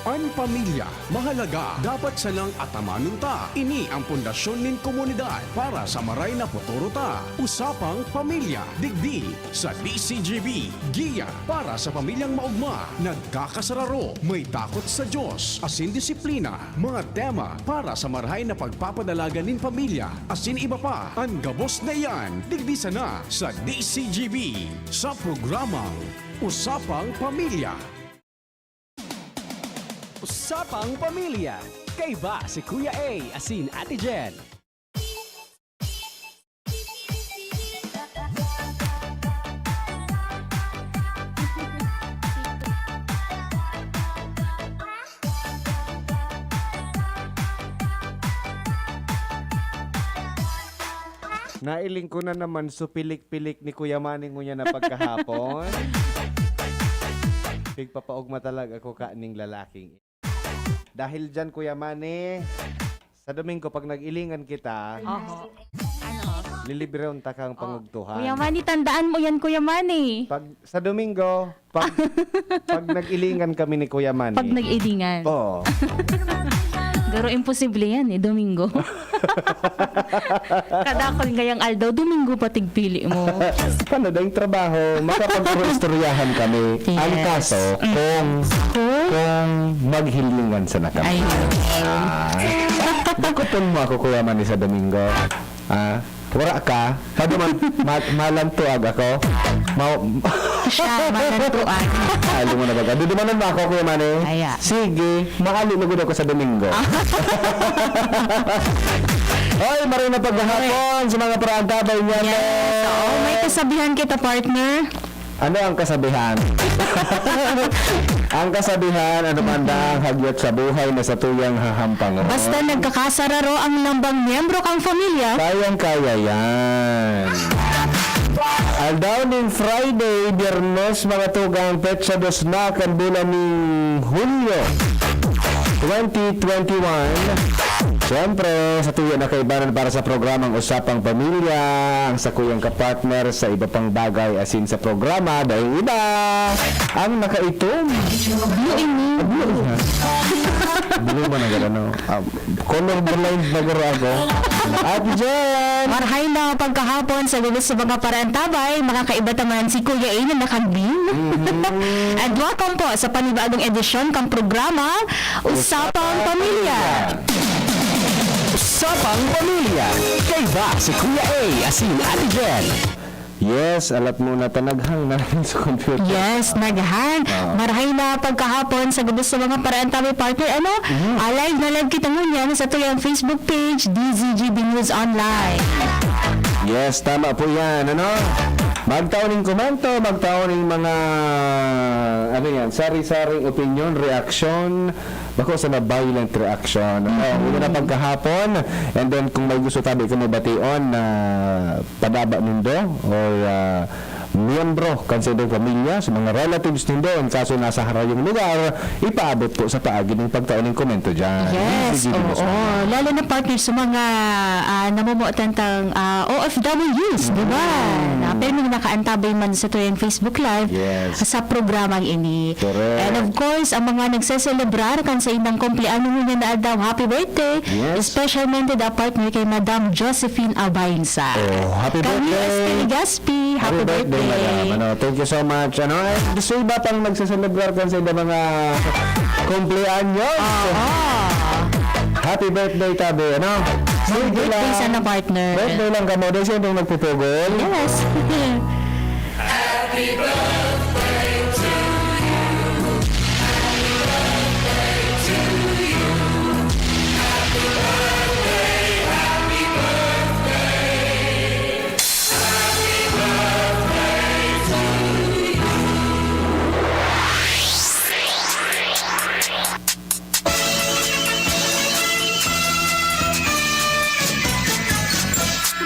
An pamilya, mahalaga, dapat salang atamanon ta. Ini ang pundasyon nin komunidad para sa maray na futuro ta. Usapang pamilya, digdi sa DCGB. Giya para sa pamilyang maugma, nagkakasararo, may takot sa Diyos, asin disiplina. Mga tema para sa marahay na pagpapadalaga nin pamilya, asin iba pa. Ang gabos na yan, digdi sana sa DCGB. Sa programang Usapang Pamilya. Usapang Pamilya. Kay ba si Kuya A, asin Ate Jen? Nailing ko na naman supilik-pilik ni Kuya Manny ngunya na pagkahapon. Pigpapaugma talaga ako kaning lalaking. Dahil dyan, Kuya Manny, sa Domingo, pag nag-ilingan kita, Oho. Ano? lilibre ta kang pangugtuhan. Kuya Manny, tandaan mo yan, Kuya Manny. Pag, sa Domingo, pag nag-ilingan kami ni Kuya Manny. Pag nag-edingan. Oo. Pero imposible yan eh, Domingo. Kadakol ngayang aldaw, Domingo patigpili mo. Paano daw yung trabaho? Makapag-istoryahan kami. Yes. Ang kaso, kung maghilingan sa nakami. Ay, Dakuton mo ako, Kuya Manny, sa Domingo. Wala ka. Paduman, malantuag ako. siya, malantuan. Halo mo na ba? Dudumanan ba ako, Kuya Manny? Aya. Sige, makali na ako sa Domingo. Hoy, maray na paghahapon sa mga praantabay niya. Yes. Oo, may kasabihan kita, partner. Ano ang kasabihan? Ang kasabihan, ano man ang hagyat sa buhay na sa tuyang hahampang. Basta nagkakasararo ang lambang miyembro kang pamilya. Kayang-kaya yan. Aldaw ning Friday, Biyernes, mga tugang petsa dos na kan bulan ni Hulyo 2021. Siyempre, sa tuyo na kaibanan para sa programang Usapang Pamilya, ang sa kuyang kapartner sa iba pang bagay asin sa programa, dahil iba ang nakaitom. Blue ba na gano'n? Color blind na garo ako. At dyan! Marhay na pagkahapon sa lulos sa mga parantabay, mga kaiba taman si Kuya A na nakagbing. And welcome po sa panibagong edisyon kang programa, Usapang Pamilya. Usapang Pamilya. Kay ba si Kuya A, asin Ate Jen? Yes, alat mo na tanaghang na rin sa computer. Yes, naghan. Marhay na pagkahapon sa lulos sa mga parantabay partner. Ano? Live na live kita ngunyan sa tuyang Facebook page, DZGB News Online. Yes, tama po yan. Ano? Magtaoning komento, magtaoning mga ano yan, sari-saring opinion, reaction, bako sa na violent reaction. Una na pagkahapon, and then kung may gusto tabi ka mabation na padaba nindo or miyembro kansidong pamilya sa mga relatives nindo in kaso nasa harayong lugar, ipaabot po sa paagi ng pagtaoning komento dyan. Yes, oo. Lalo na partner sa mga namumuotantang OFWs, di ba? Pero nung nakaantabay man sa tuyang Facebook Live Yes. sa programang ini. Correct. And of course, ang mga nagseselebrar kan sa inang kumpleano mo na daw, happy birthday. Yes. Special mented partner kay Madam Josephine Abainsa. Oh, happy Kami birthday. Gaspi, happy birthday. Madam. Ano, thank you so much. Ano, gusto ba pang magsaselebrar kan sa mga kumpleaños? Happy birthday, tabi. Ano? Sige Birthday lang. sana partner. Birthday lang ka mo. Dahil siyempre nagpupugol. Yes.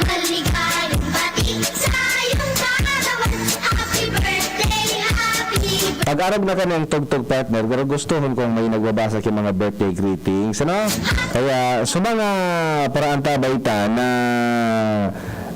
Maligayang bati sa iyong kaarawan. Happy birthday, happy Pag-arag na ka ng tugtog partner, pero gustuhon kong may nagbabasa kay mga birthday greetings. Ano? Kaya, sa mga paraan tabayta na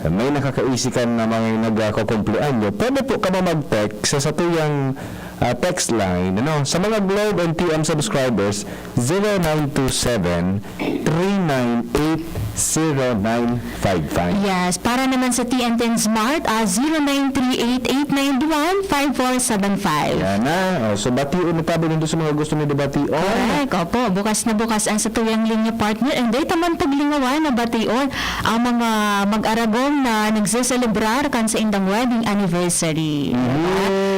may nakakaisikan na mga nagkakumplean nyo, pwede po ka mag-text sa tuyang text line. Ano? Sa mga Globe and TM subscribers, 0927-398-0955. Yes, para naman sa TNT Smart, 0938-891-5475. Yan na. So, bation na tabi nito sa mga gusto ni debation. Correct, opo. Bukas na bukas ang sa tuyang linya partner. And dahil taman paglingawan na bation ang mga mag-aragong na nagsiselebrar kan sa indang wedding anniversary.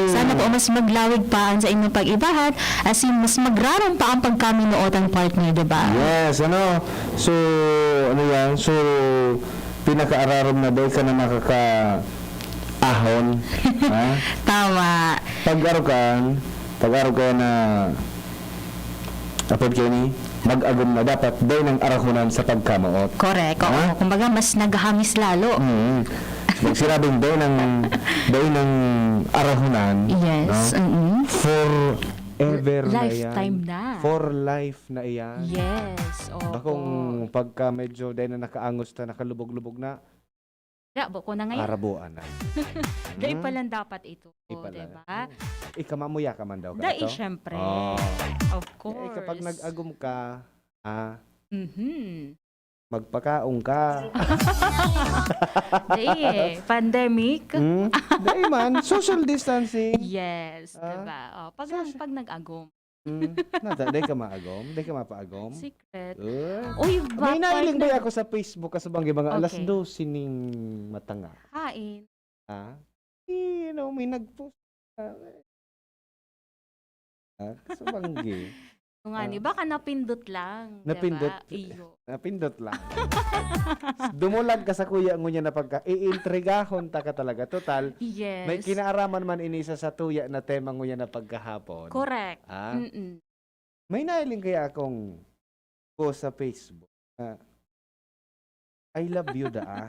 Sana po mas maglawig pa ang sa inyong pag-ibahat as in mas magrarong pa ang pagkaminuot ang partner, diba? Yes, ano? So, ano yan? So, pinaka-ararom na daw ka na nakaka-ahon. Ha? Tama. Pag-araw ka na kapag kini, mag-agom na dapat daw ng arahunan sa pagkamaot. Correct. Oo. Kumbaga, mas naghahamis lalo. So, pag sinabing daw ng arahunan, Yes. no? Forever na yan. Lifetime na. For life na iyan. Yes. Oo. Bakong pagka medyo dahil na nakaangos na, nakalubog-lubog na, Rabo ko na ngayon. arabuan na. Dahil palang dapat ito. Ipala. Diba? Ikamamuya ka man daw ka Dahil to? syempre. Oh. Of course. Kapag nag-agum ka, Mhm. magpakaong ka. Dahil pandemic. Dahil man, social distancing. Yes. Diba? Oh, pag nag-agom. Dahil ka maagom? Dahil ka mapaagom? Secret. Uy, Uy, may nailing partner. ba ako sa Facebook kasabang mga alas Okay. 12 ning matanga? Hain. May nag-post. Kasabanggi. Kung nga ni, baka napindot lang. Napindot? Diba? Iyo. Napindot lang. Dumulag ka sa kuya ngunya na pagka iintrigahon ta ka talaga. Total, Yes. may kinaaraman man inisa sa tuya na tema ngunya na pagkahapon. Correct. Ah? Mm-mm. May nailing kaya akong post sa Facebook na I love you da.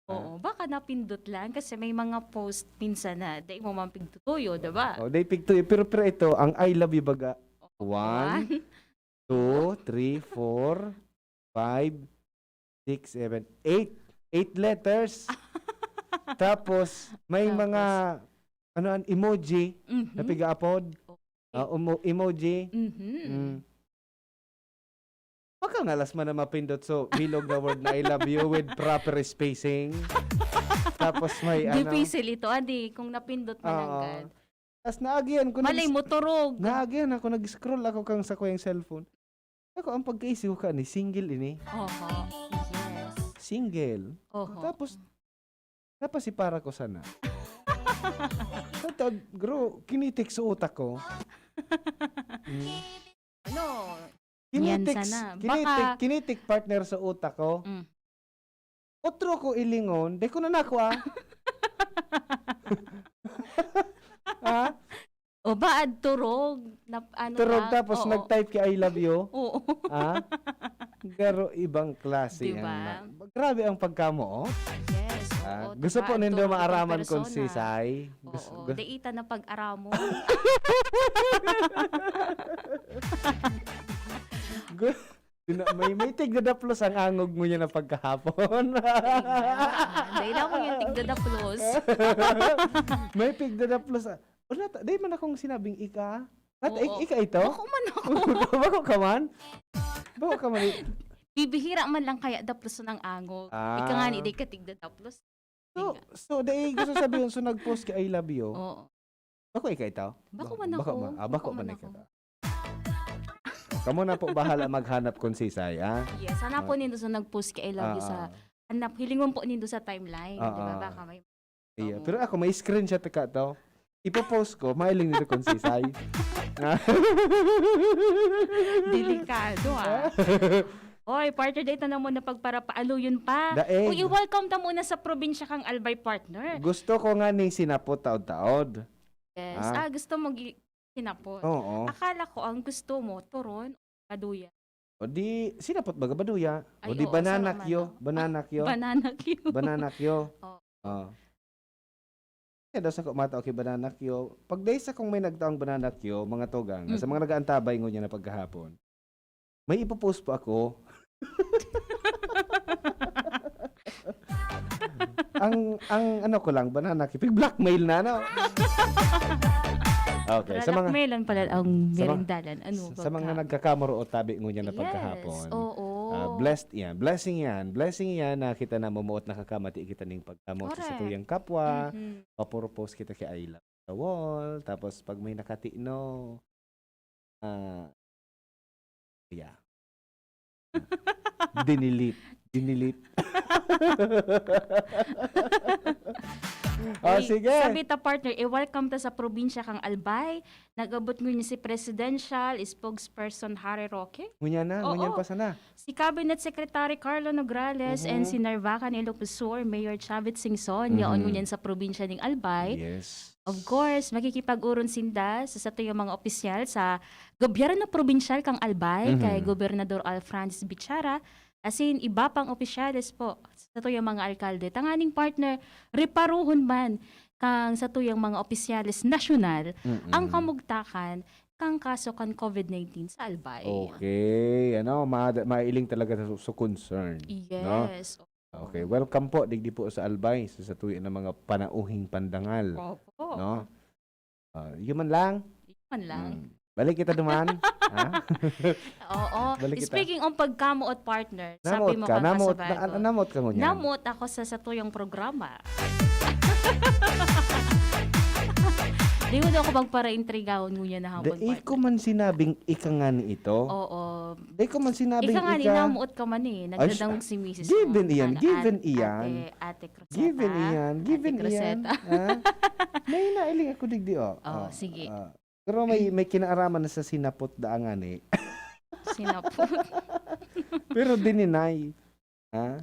Oo, baka napindot lang kasi may mga post minsan na di mo man pigtutuyo, diba? Oh, they pick to you. Pero ito, ang I love you baga. 1, 2, 3, 4, 5, 6, 7, 8 letters. Tapos may mga emoji na piga-upload. Emoji. Baka nga alas man na mapindot so bilog na word na I love you with proper spacing. Tapos may Difícil ito, adi, kung napindot mo lang agad. Tapos naagyan ko Malay mo turog. Naagyan ako, nag-scroll ako kang sa ko yung cellphone. Ako, ang pagkaisip ko ka ni, single ini. Oho. Yes. Single. Oho. Tapos si para ko sana. Tapos, gro, kinitik sa utak ko. Ano? Kinitik, Yan sana. kinitik partner sa utak ko. Otro ko ilingon, de ko na nako Ha? O baad turog? Na, ano Turog ba? tapos Oo. nag-type kay I love you. Oo. Ha? Garo ibang klase Diba? ang grabe ang pagkamo. Yes. Oo, Gusto diba? po nindo Turog maaraman itong kon si persona. Sai. Oo. Deita na pag-aramo. may tigdadaplos ang angog mo niya na pagkahapon. Dahil ako yung tigdadaplos. May tigdadaplos. Wala, dahil man akong sinabing ika. At Oo. ika ito? Bako man ako. Bako ka man? Bako ka man? Bibihira man lang kaya daplos ng angog. Ika nga ni, di ka tigdadaplos. So dahil gusto sabihin, so nag-post kay I love you. Oo. Bako ika ito? Bako man ako. Bako man ika. Kamu na po bahala maghanap kung si Sai, ha? Yes, hanap po nindo sa nag-post kay I love you sa hanap hilingon po nindo sa timeline, di ba? Baka may Iya, pero ako may screenshot ka to. Ipo-post ko, mailing nito kung si Sai. delikado Oy, partner data na mo na pagparapaalo yun pa. Daig. Uy, welcome ta muna sa probinsya kang Albay partner. Gusto ko nga ning sinapot taod-taod. Yes. Gusto mo sinapot. Oo. Akala ko ang gusto mo turon kaduya. O di, sinapot baga baduya? O Ay, di oo, banana sarap kyo? man, Banana kyo? Banana cue. Banana kyo? Oo. Kaya daw sa kumata, okay, banana kyo. Pag days akong may nagtaong banana kyo, mga togang, sa mga nag-aantabay ngunya na pagkahapon, may ipopost pa ako. ang ano ko lang, banana kyo. Blackmail na, no? Okay, sa mga Melan pala ang sa mga- merindalan. Ano sa mga pagka- nagkakamaro o tabi ngo niya na Yes, pagkahapon. oo. Blessed yan. Blessing yan na kita na mumuot na kakamati kita ning pagkamot sa Correct. tuyang kapwa. Mhm. Papurpose kita kay I love the wall. Tapos pag may nakatino, yeah. Dinilit. Uy, Sige. Sabi ta partner, welcome ta sa probinsya kang Albay. Nag-abot ngunyan si Presidential Spokesperson Harry Roque. Ngunyan Oo. pa sana. Si Cabinet Secretary Carlo Nograles and si Narvacan Ilocosur Mayor Chavit Singson yaon ngunyan sa probinsya ng Albay. Yes. Of course, makikipag-uron sinda sa sato yung mga opisyal sa gobyerno probinsyal kang Albay kay Gobernador Alfrancis Bichara asin iba pang opisyales po sa tuyang mga alkalde. Tanganing partner, reparuhon man kang sa tuyang mga opisyales nasyonal ang kamugtakan kang kaso kan COVID-19 sa Albay. Okay. Mailing talaga sa concern. No? Yes. Okay, welcome po digdi po sa Albay sa tuig ng mga panauhing pandangal, Opo. no? Human lang. Man lang. Balik kita duman. Ha? Oo. Balik kita. Speaking on pagkamuot partner, Namot sabi mo ka, kang namot kasabayan ko. namot ka mo niyan. Namot ako sa tuyong programa. Di mo daw ako magpara-intrigahon ngunya na hapon, Dai ko man sinabing ika nga ni ito. Oo. Dai ko man sinabing Ika nga ni ika. namuot ka man eh. Nagdadangog si Mrs. given mo. iyan, Ano, given Ate- iyan. Ate Cruzeta. Given iyan, given Ate iyan. Cruzeta. Ha? May nailing ako digdi oh. Oh, sige. Pero may kinaaraman na sa sinapot daangan eh. Sinapot. Pero dininay. Ha?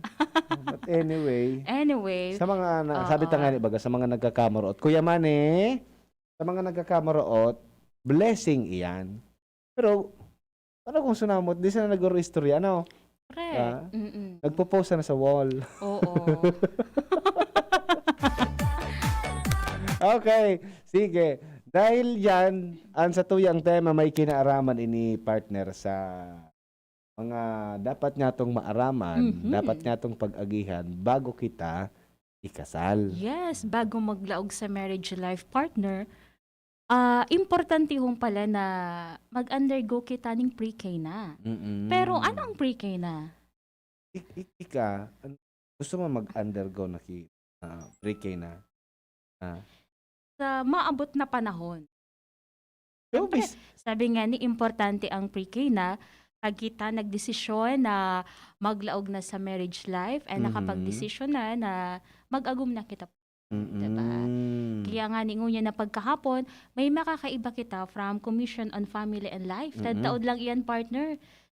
But Anyway. sa mga Oo. sabi ta nga ni baga sa mga nagkakamarot, Kuya Mane, sa mga nagkakamarot, blessing iyan. Pero ano kung sunamot, di sila naguro istorya, ano? Correct. Nagpo-post na sa wall. Oo. Okay, sige. Dahil yan, ang sa tuyang tema may kinaaraman ini partner sa mga dapat nga tong maaraman, dapat nga tong pag-agihan bago kita ikasal. Yes, bago maglaog sa marriage life partner, importante hong pala na mag-undergo kita ng pre-K na. Pero ano ang pre-K na? Ika, gusto mo mag-undergo na pre-K na? Sa maabot na panahon. Siyempre, Showbiz. sabi nga ni, importante ang pre-K na pag kita nagdesisyon na maglaog na sa marriage life and nakapag-desisyon na mag-agum na kita. Diba? Kaya nga ni ngunya na pagkahapon, may makakaiba kita from Commission on Family and Life. Taod lang iyan partner.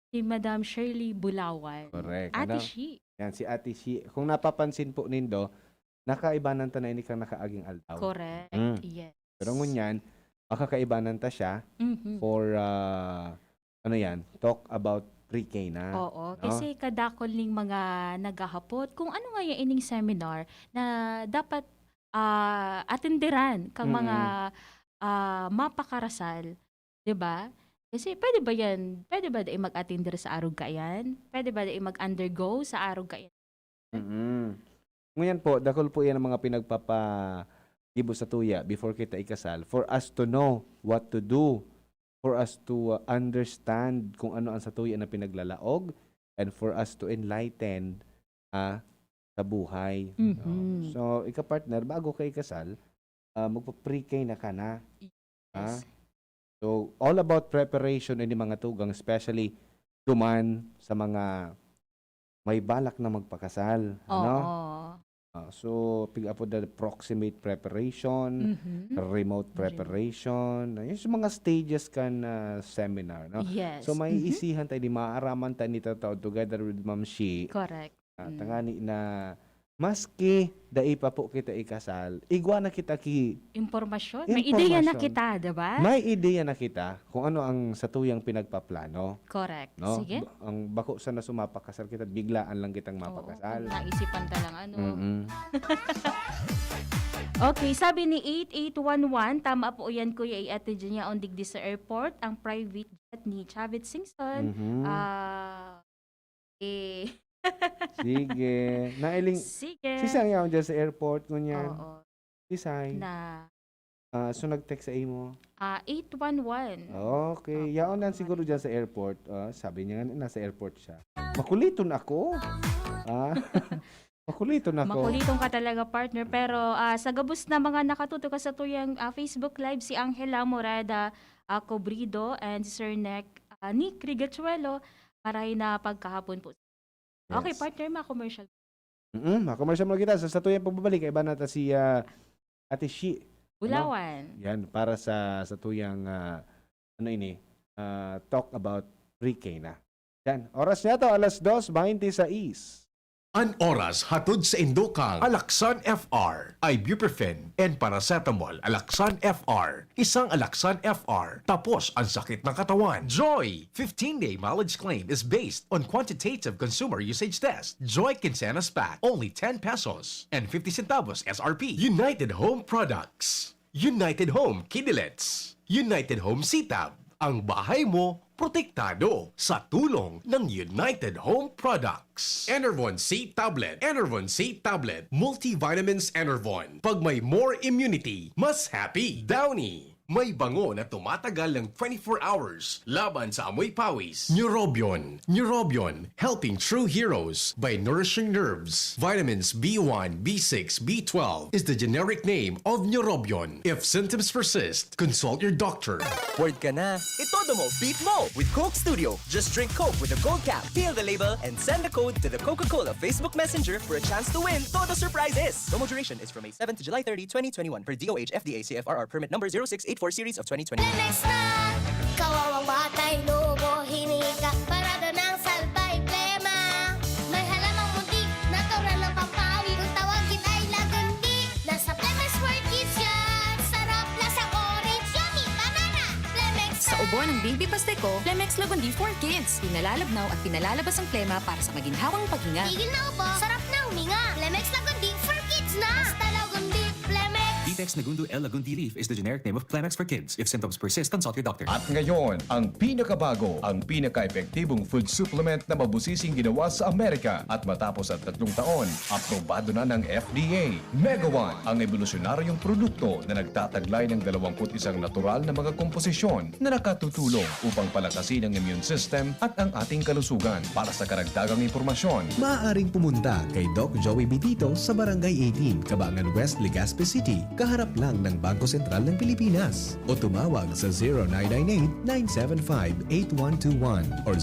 Si Madam Shirley Bulawan. Correct. Ate Ano? Shi. Yan, si Ate Shi. Kung napapansin po nindo, nakaibanan ta na ini kang nakaaging aldaw. Correct. Mm. Yes. Pero ngunyan, makakaibanan ta siya for, talk about pre-K na. Oo. no? Kasi kadakol ning mga naghahapot kung ano nga yung ining seminar na dapat atenderan kang mga mapakarasal. 'Di ba? Kasi pwede ba yan? Pwede ba dai mag-attender sa arog kayan? Pwede ba dai mag-undergo sa arog kayan? Ngunyan po, dakol po yan ang mga pinagpapagibo sa tuya before kita ikasal for us to know what to do, for us to understand kung ano ang sa tuya na pinaglalaog, and for us to enlighten sa buhay. Mhm. So, ika-partner, bago ka ikasal, magpa-pre-K na ka na. Yes. So, all about preparation ini mga tugang, especially duman sa mga may balak na magpakasal. Ano? Oo. So, pigapo the proximate preparation, remote preparation, yung sa mga stages kan seminar. No? Yes. So, may isihan tayo, di maaaraman tayo nito together with Ma'am Shi. Correct. Tangani na maski dai pa po kita ikasal, igwa na kita Impormasyon. May ideya na Impormasyon. kita, 'di ba? may ideya na kita kung ano ang sa tuyang pinagpaplano. Correct. No? Sige. Ang bako sa na sumapakasal kita, biglaan lang kitang mapakasal. Naisipan ta lang ano. Mm-mm. Okay, sabi ni 8811, tama po yan Kuya Ate niya on digdi sa airport, ang private jet ni Chavit Singson. Mhm. Sige. Nailing, Sige. sisang yaw dyan sa airport, ngunyan. Oo. Sisay. Na So nag-text sa imo. 811. Okay, yaon lang siguro dyan sa airport. Sabi niya nga nasa airport siya. Makuliton ako. Makuliton ako. Makulitong ka talaga, partner. Pero sa gabos na mga nakatuto ka sa tuyang Facebook Live, si Angela Morada Cobrido and si Sir Nick Rigachuelo, maray na pagkahapon po. Okay, Yes. partner, ma-commercial. Makomersyal mo kita. Sa tuyang pagbabalik, iba nata si Ate Shi. Bulawan. Yan, para sa tuyang, talk about pre-K na. Yan, oras niya to, alas 2:26. An oras hatod sa Indokang Alaksan FR, ibuprofen and paracetamol. Alaksan FR, isang Alaksan FR, tapos ang sakit ng katawan. Joy, 15-day mileage claim is based on quantitative consumer usage test. Joy Quincenas Pack, only 10 pesos and 50 centavos SRP. United Home Products, United Home Kidilets, United Home Sitab. Ang bahay mo, protektado sa tulong ng United Home Products. Enervon C Tablet. Enervon C Tablet. Multivitamins Enervon. Pag may more immunity, mas happy. Downy. May bango na tumatagal ng 24 hours laban sa amoy pawis. Neurobion. Neurobion, helping true heroes by nourishing nerves. Vitamins B1, B6, B12 is the generic name of Neurobion. If symptoms persist, consult your doctor. Word ka na. Itodo mo, beat mo with Coke Studio. Just drink Coke with a gold cap, peel the label, and send the code to the Coca-Cola Facebook Messenger for a chance to win Todo Surprises. Promo duration is from May 7 to July 30, 2021 per DOH FDA CFRR permit number 0684 series of 2020. Lemex na, kawawang batay, lobo, hinika, parada ng salbay, plema. May halamang muntik, natural ng pampawi, kung tawagin ay lagandi. Nasa Lemex for Kids yan, sarap lasang orange, yummy, banana. Lemex na. Sa ubo ng baby pasteko, Flemex Lagundi for Kids. Pinalalabnaw at pinalalabas ang plema para sa maginhawang paghinga. Tigil na ubo, sarap na huminga. Lemex Lagundi for Kids na. Basta Lagundi, Lemex. Detex Nagundu L. Lagundi Leaf is the generic name of Plemex for kids. If symptoms persist, consult your doctor. At ngayon, ang pinakabago, ang pinaka-epektibong food supplement na mabusising ginawa sa Amerika at matapos ang 3 taon, aprobado na ng FDA. Mega One, ang evolusyonaryong produkto na nagtataglay ng 21 natural na mga komposisyon na nakatutulong upang palakasin ang immune system at ang ating kalusugan. Para sa karagdagang impormasyon, Maaaring pumunta kay Doc Joey Bitito sa Barangay 18, Cabangan West, Legazpi City, kaharap lang ng Bangko Sentral ng Pilipinas. O tumawag sa 0998-975-8121 or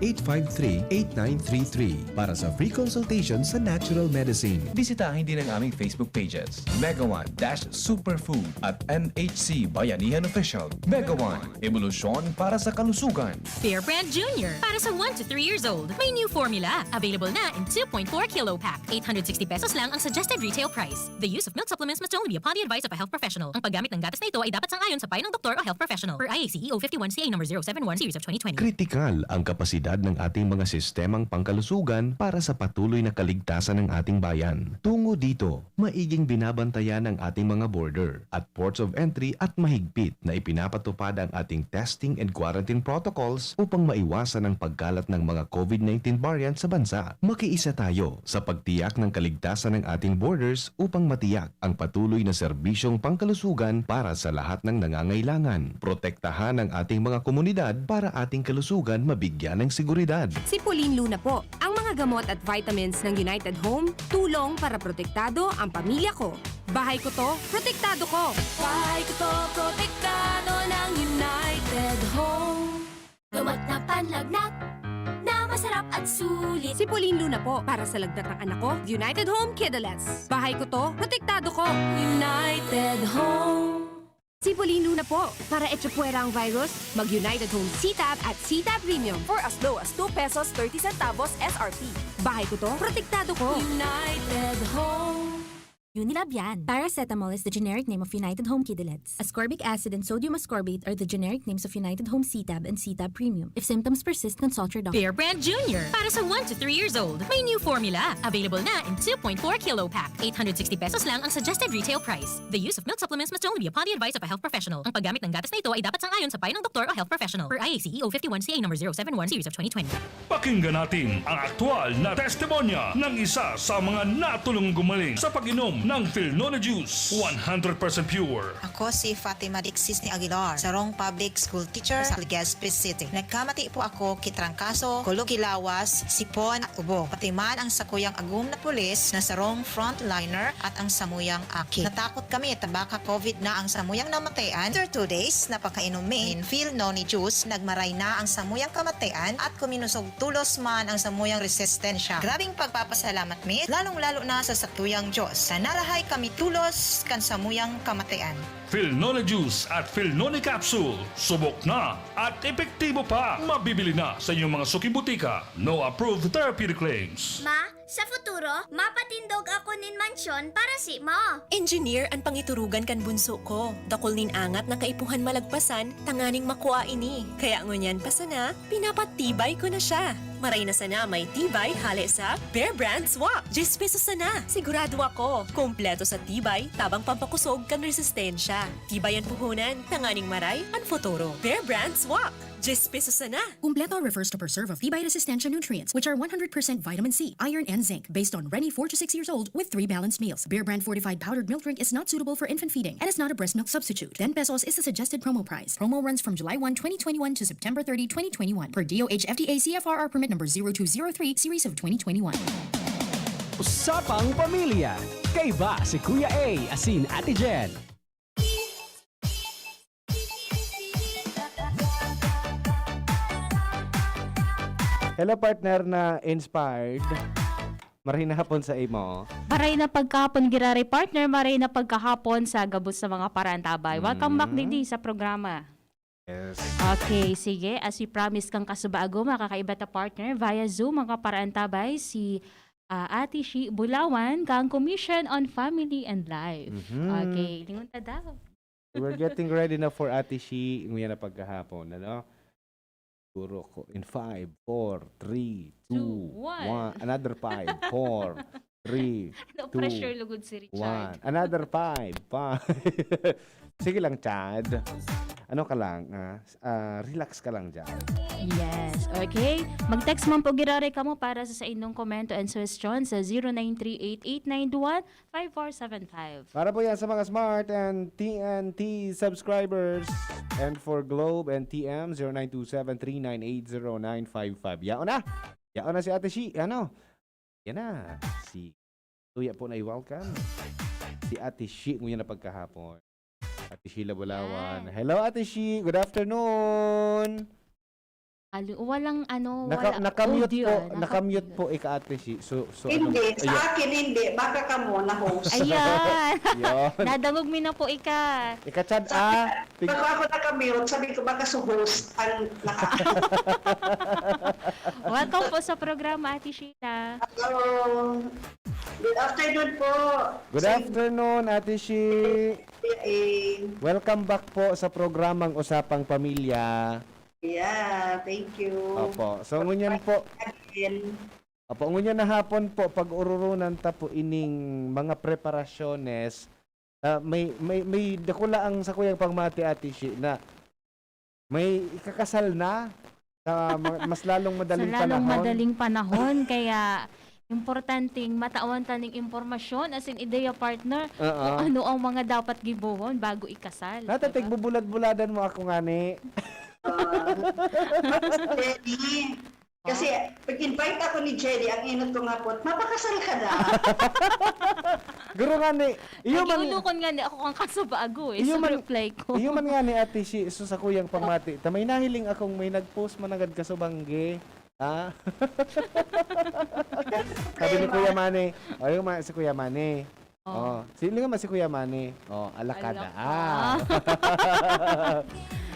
0917-853-8933 para sa free consultation sa natural medicine. bisitahin din ang aming Facebook pages, Mega One Superfood at NHC Bayanihan Official. Mega One, evolusyon para sa kalusugan. Bear Brand Junior. Para sa 1 to 3 years old, may new formula. Available na in 2.4 kilo pack. 860 pesos lang ang suggested retail price. The use of milk supplements must only be upon the advice of a health professional. Ang paggamit ng gatas na ito ay dapat sang-ayon sa payo ng doktor o health professional. Per IACEO 51CA number 071 series of 2020. Kritikal ang kapasidad ng ating mga sistemang pangkalusugan para sa patuloy na kaligtasan ng ating bayan. Tungo dito, maiging binabantayan ang ating mga border at ports of entry at mahigpit na ipinapatupad ang ating testing and quarantine protocols upang maiwasan ang pagkalat ng mga COVID-19 variant sa bansa. Makiisa tayo sa pagtiyak ng kaligtasan ng ating borders upang matiyak ang patuloy na serbisyong pangkalusugan para sa lahat ng nangangailangan. Protektahan ang ating mga komunidad para ating kalusugan mabigyan ng seguridad. Si Pauline Luna po. Ang mga gamot at vitamins ng United Home, tulong para protektado ang pamilya ko. Bahay ko to, protektado ko. Bahay ko to, protektado ng United Home. Gamot na panlagnat, na masarap at sulit. Si Pauline Luna po. Para sa lagnat ng anak ko, United Home Kidalets. Bahay ko to, protektado ko. United Home. Si Pauline Luna po. Para etsapuera ang virus, mag-United Home CTAB at CTAB Premium. For as low as 2 pesos 30 centavos SRP. Bahay ko to, protektado ko. United Home. Unilab yan. Paracetamol is the generic name of United Home Kidilets. Ascorbic acid and sodium ascorbate are the generic names of United Home CTAB and CTAB Premium. If symptoms persist, consult your doctor. Bear Brand Junior. Para sa 1 to 3 years old, may new formula. Available na in 2.4 kilo pack. 860 pesos lang ang suggested retail price. The use of milk supplements must only be upon the advice of a health professional. Ang paggamit ng gatas na ito ay dapat sang-ayon sa payo ng doktor o health professional. Per IACEO 51CA number 071 series of 2020. Pakinggan natin ang aktwal na testimonya ng isa sa mga natulong gumaling sa pag-inom ng Philnona Juice. 100% pure. Ako si Fatima Dixis ni Aguilar, sarong public school teacher sa Legazpi City. Nagkamati po ako kitrangkaso, kulugilawas, sipon at ubo. Pati man ang sakuyang agum na pulis na sarong frontliner at ang samuyang aki. Natakot kami tabaka COVID na ang samuyang namatayan. After 2 days, napakainom mi in Philnona Juice, nagmaray na ang samuyang kamatayan at kuminusog tulos man ang samuyang resistensya. Grabing pagpapasalamat mi, lalong-lalo na sa satuyang Diyos. Sa narahay kami tulos kan samuyang kamatayan. Philnona Juice at Philnona Capsule. Subok na at epektibo pa. Mabibili na sa inyong mga suking butika. No approved therapeutic claims. Ma, sa futuro, mapatindog ako nin mansyon para si mo. Engineer ang pangiturugan kan bunso ko. Dakol nin angat na kaipuhan malagpasan, tanganing makuha ini. Kaya ngunyan pa sana, pinapatibay ko na siya. Maray na sana may tibay hali sa Bear Brand Swak. 10 pesos sana. Sigurado ako. Kompleto sa tibay, tabang pampakusog kan resistensya. Tibay ang puhunan, tanganing maray, ang futuro. Bear Brand Swak. 10 pesos sana. Kumpleto refers to per serve of Tibay Resistensya nutrients, which are 100% vitamin C, iron, and zinc, based on Rennie 4 to 6 years old with 3 balanced meals. Bear Brand fortified powdered milk drink is not suitable for infant feeding and is not a breast milk substitute. 10 pesos is the suggested promo price. Promo runs from July 1, 2021 to September 30, 2021 per DOH FDA CFRR permit number 0203 series of 2021. Usapang Pamilya. Kay ba si Kuya A, asin Ate Jen? Hello partner na inspired. Maray na hapon sa imo. Maray na pagkahapon girare partner, maray na pagkahapon sa gabos sa mga parantabay. Welcome back din sa programa. Yes. Okay, sige. As we promised kang kasubaago, makakaiba ta partner via Zoom mga parantabay si Ate Shi Bulawan kang Commission on Family and Life. Okay, lingon ta daw. We're getting ready na for Ate Shi nguya na pagkahapon, ano? Siguro ko in 5, 4, 3, 2, 1. Another 5, 4, 3, No 2, pressure lugod si Richard. 1. Another 5, 5. Sige lang, Chad. Ano ka lang, relax ka lang dyan. Yes, okay. Mag-text man po girare ka mo para sa inyong komento and suggestion sa 0938-8921-5475. Para po yan sa mga Smart and TNT subscribers. And for Globe and TM, 0927-3980955. Yaon na! Yaon na si Ate Shi. Ano? Yan na. Si Tuya po na i-welcome. Si Ate Shi nguya na pagkahapon. Ate Sheila Bulawan. Hello Ate Shi. Good afternoon. Walang Nakamute audio. po. Nakamute po ika Ate Shi. So Hindi. Sa akin hindi. Baka ka mo na host. Ayan. Yun. Nadangog mi na po ika. Ika Chad Bago ako nakamute, sabi ko baka sa host ang Welcome po sa programa, Ate Sheila. Hello. Good afternoon po. Good afternoon Ate Shi. Welcome back po sa programang Usapang Pamilya. Yeah, thank you. Opo. So ngunyan po. Opo, ngunyan na hapon po pag ururunan ta po ining mga preparasyones. May dakula ang sa kuyang pangmati Ate Shi na may ikakasal na sa mas lalong madaling panahon. Sa lalong madaling panahon kaya importanteng matawan taning impormasyon as in ideya partner kung ano ang mga dapat gibuhon bago ikasal. Natatig bubulad-buladan mo ako ngani. Jenny. Kasi pag-invite ako ni Jenny, ang inot ko nga po, mapakasal ka na. Guro nga ni. Iulukon nga ni ako kang kasubaago so reply ko. Iyo man nga ni Ate Shi, so sa kuyang pamati. Tamay nahiling akong may nag-post managad kasubangge. Sabi ni Kuya Mane. Si Kuya Mane. Sino nga si Kuya Mane? Alakada.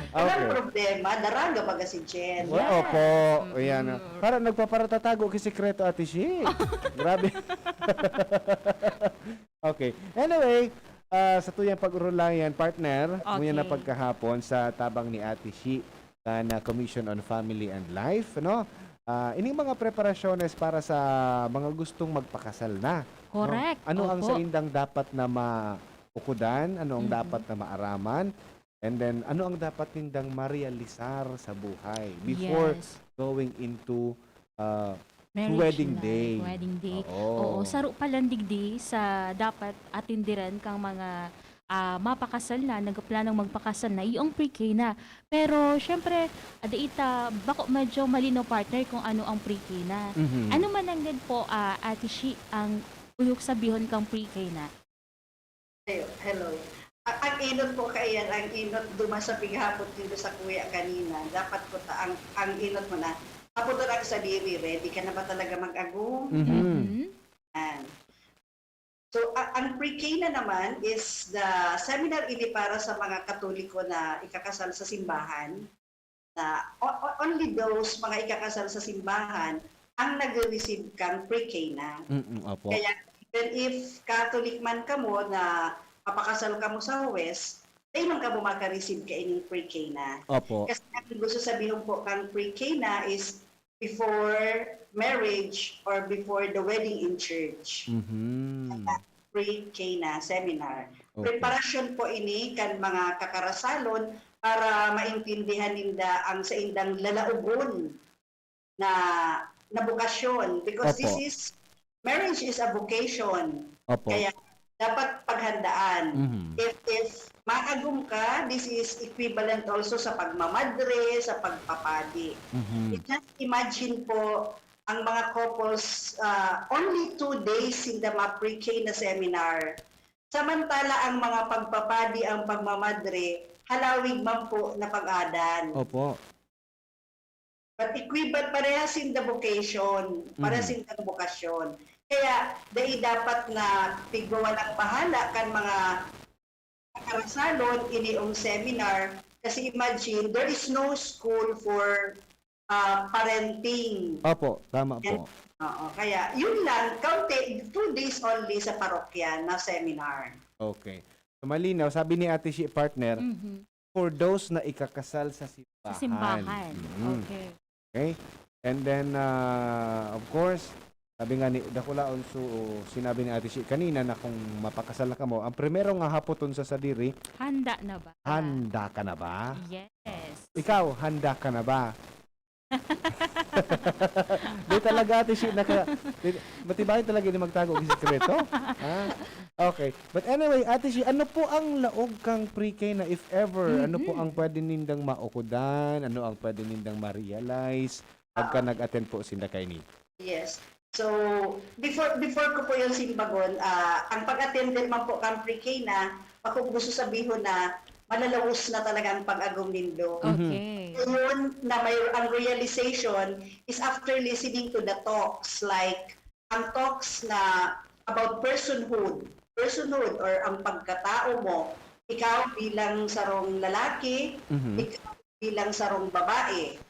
Okay. Walang problema, daraga baga si Jen. Well, opo. Ayan. Para nagpaparatatago kay sikreto Ate Shi. Grabe. Okay. Anyway, sa tuyang pag-urulayan, partner, nguya na pagkahapon sa tabang ni Ate Shi na Commission on Family and Life, no? Ining mga preparasyones para sa mga gustong magpakasal na. Correct. No? Ano ang sa indang dapat na maukudan? Ano ang dapat na maaraman? And then, ano ang dapat nindang marealisar sa buhay before going into Marriage wedding na, day. Wedding day. Oo. Oo, saro palang digdi sa dapat atindiran kang mga mapakasal na, nagplanong magpakasal na, yung pre-K na. Pero, syempre, adaita, bako medyo malino partner kung ano ang pre-K na. Mhm. Ano man ang gan po, Ate Shi, ang uyok sabihon kang pre-K na? Hello. Ang inot po kayan, ang inot dumasa pighapot dito sa kuya kanina. Dapat ko ang inot mo na. Apo talaga sa diri, ready ka na ba talaga mag-agum? Mhm. Yan. So, ang pre-K na naman is the seminar ini para sa mga Katoliko na ikakasal sa simbahan. Na only those mga ikakasal sa simbahan ang nag-receive kang pre-K na. Opo. Kaya even if Catholic man ka mo na papakasal ka mo sa West, ay man ka mo maka-receive ka ining pre-K na. Opo. Kasi ang gusto sabihin po kang pre-K na is before marriage or before the wedding in church. Mhm. Pre-K na seminar. Okay. Preparasyon po ini kan mga kakarasalon para maintindihan ninda ang sa indang lalaugon na bukasyon. Because Opo. this is, marriage is a vocation. Opo. Kaya dapat paghandaan. Mhm. If maagum ka, this is equivalent also sa pagmamadre, sa pagpapadi. Mhm. Just imagine po ang mga couples only 2 days in the pre-K na seminar. Samantala ang mga pagpapadi, ang pagmamadre, halawig man po na pag-adan. Opo. But equivalent parehas in the vocation, parehas in the bukasyon. Kaya dapat na tigwawan ang bahala kan mga kakarasalon iniong seminar. Kasi imagine, there is no school for parenting. Opo, tama po. Oo, kaya yun lang, kaunti, 2 days only sa parokya na seminar. Okay. So, malinaw, sabi ni Ate Shi, partner, for those na ikakasal sa simbahan. Sa simbahan. Mhm. Okay. Okay? And then, of course, sabi nga ni Dakula also, sinabi ni Ate Shi kanina na kung mapakasal na ka mo, ang primero nga hapoton sa sadiri, Handa na ba? handa ka na ba? Yes. Ikaw, handa ka na ba? Di talaga Ate Shi, matibay talaga ni magtago ng sekreto. Okay. But anyway, Ate Shi, ano po ang laog kang pre-K na if ever, ano po ang pwede nindang maukudan, ano ang pwede nindang ma-realize pagka nag-attend po sila kay ni? Yes. So, before ko po yung simbagon, ang pag-attend din man po kang pre-K na, ako gusto sabihin na malalawos na talaga ang pag-agong nindo. Okay. Yun na ang realization is after listening to the talks, like ang talks na about personhood or ang pagkatao mo, ikaw bilang sarong lalaki, ikaw bilang sarong babae.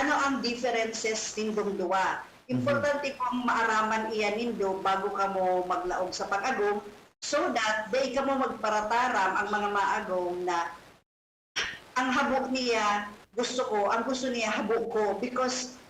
Ano ang differences nindong duwa? Importante kong maaraman iyan nindo bago ka mo maglaog sa pag-agong so that day ka mo magparataram ang mga maagong na ang habok niya ang gusto niya habok ko because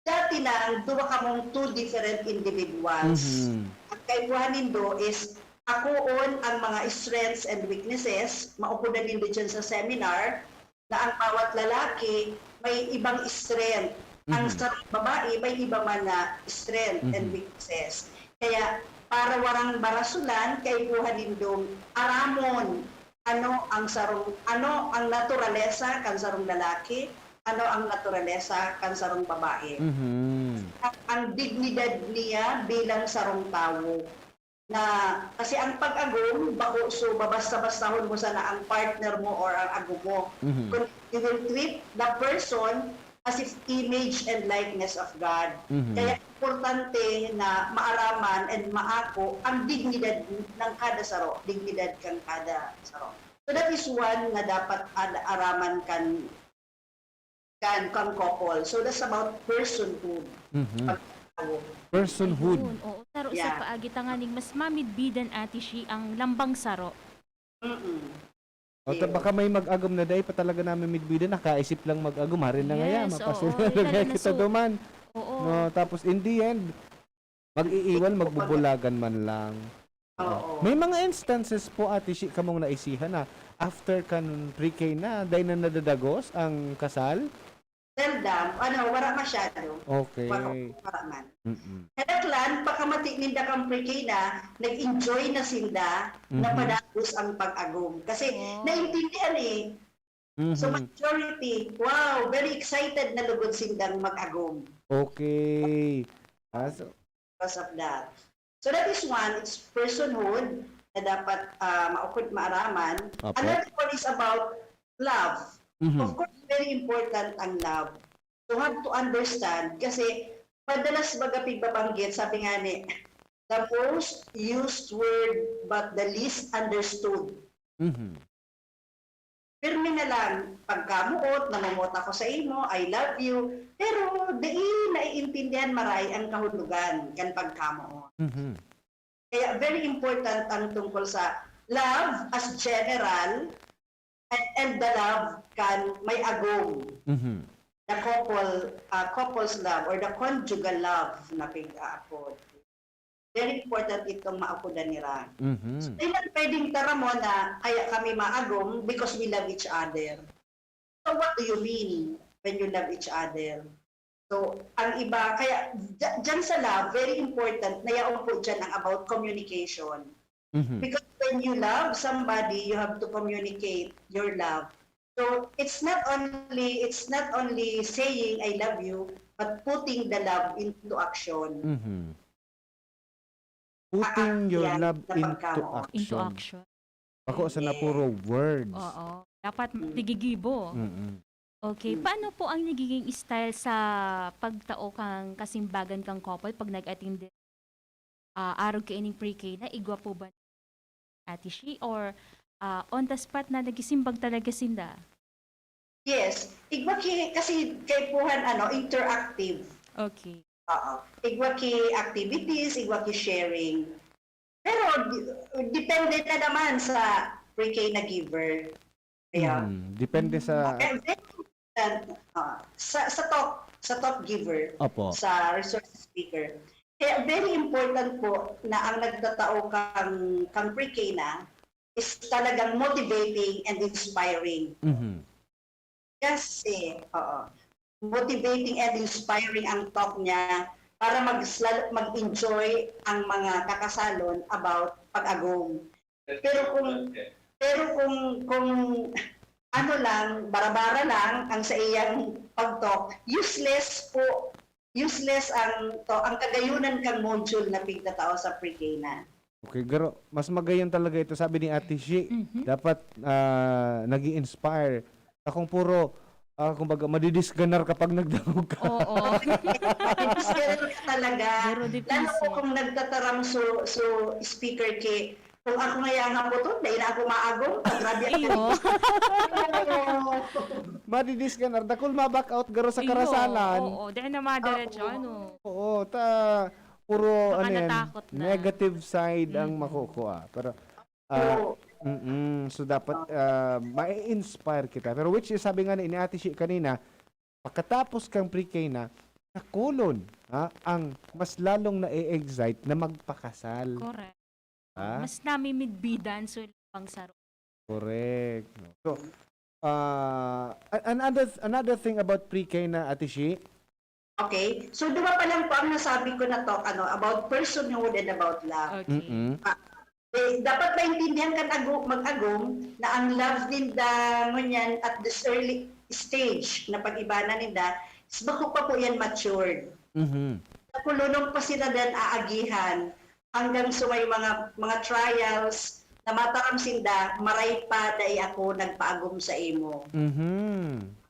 dati lang duwa ka mong 2 different individuals. Ang kaibuhan nindo is ako on ang mga strengths and weaknesses, maukudan nindo dyan sa seminar na ang bawat lalaki may ibang strength. Ang sarong babae may iba man na strength and weaknesses. Kaya para warang barasulan kay buhan nindong aramon ano ang naturalesa kan sarong lalaki, ano ang naturalesa kan sarong babae. Ang dignidad niya bilang sarong tao na kasi ang pag-agong bako so babasta-bastahon mo sana ang partner mo or ang ago mo. Kung you will treat the person as if image and likeness of God. Kaya importante na maaraman and maako ang dignidad ng kada saro, dignidad kang kada saro. So that is one na dapat araman kan couple. So that's about personhood. Personhood. Ayun, oo, saro Yeah. sa paagi tanganing mas mamidbidan Ate Shi ang lambang saro. O baka may mag-agom na day pa talaga namin midbida, nakaisip lang mag-agom, harin na nga yan, Yes, mapasunod oo, na lalo na kita so- duman. Oo. No, tapos in the end, mag-iiwan, magbubulagan man lang. Oo. May mga instances po, Ate Shi, kamong naisihan na after kan pre-K na, dahil na nadadagos ang kasal, seldom, wala masyado. Okay. Wala man. Mm-mm. Kadaklan, pagkamati ninda kang pre-K na, nag-enjoy na sinda, na padagos ang pag-agom. Kasi naintindihan So majority, wow, very excited na lugod sindang mag-agom. Okay. So, Because of that. So that is one, it's personhood na dapat maaraman. Apo. Another one is about love. Of course, very important ang love. So have to understand kasi madalas baga pigbabanggit, sabi nga ni, the most used word but the least understood. Pirmi na lang, pagkamuot, namumot ako sa imo, I love you, pero di naiintindihan maray ang kahulugan kan pagkamuot. Kaya very important ang tungkol sa love as general and the love can may agom. The couple's love or the conjugal love na pig-aapod. Very important itong maapodan nila. So, ilan pwedeng tara mo na kaya kami maagom because we love each other. So what do you mean when you love each other? So, ang iba, kaya dyan sa love, very important na yaon po dyan ang about communication. Because when you love somebody, you have to communicate your love. So it's not only saying I love you, but putting the love into action. Putting your Yan, love na into pagkamo. action. action. Ako sa na puro words. Oo. Dapat tigigibo. Okay. Paano po ang nagiging style sa pagtao kang kasimbagan kang couple pag nag-attend araw kaining pre-K na igwa po ba Ate Shi or on the spot na nagisimbag talaga sinda? Yes. Igwa kasi kay puhan interactive. Okay. Igwa ki activities, igwa ki sharing. Pero depende na naman sa pre-K na giver. Kaya Depende sa sa top giver, Opo. sa resource speaker. Kaya very important po na ang nagtatao kang pre-K na is talagang motivating and inspiring. Kasi, motivating and inspiring ang talk niya para mag-enjoy ang mga kakasalon about pag-agom. Pero kung bara-bara lang ang sa iyang pag-talk, useless ang kagayunan kang module na pigtatao sa pre-K na. Okay, pero mas magayon talaga ito. Sabi ni Ate Shi, dapat nag-i-inspire. Akong puro, kumbaga, madidisganar kapag nagdamog ka. Oo. Madidisganar ka talaga. Pero Lalo po kung nagtataram so speaker kay kung ako ngayang po to, dahil ako maagong, grabe ako. Madidisganar. Dakol ma-back out garo sa karasalan. Oo, dahil na madiretso, Oo, puro Baka ano yan, natakot na. negative side ang makukuha. Pero so dapat ma-inspire kita. Pero which is sabi nga ni Ate Shi kanina, pagkatapos kang pre-K na nakulon ang mas lalong na-excite na magpakasal. Correct. Ha? Mas namimidbidan so pang saro. Correct. So another thing about pre-K na Ate Shi. Okay? So, dua pa lang po ang nasabi ko na talk about personhood and about love. Okay. Dapat maintindihan ka mag-agom na ang love ninda ngunyan at this early stage na pag-ibana ninda, is bako pa po yan matured. Nakulunong pa sila din aagihan hanggang sa may mga trials na mataram sinda, maray pa dahil ako nagpaagom sa imo.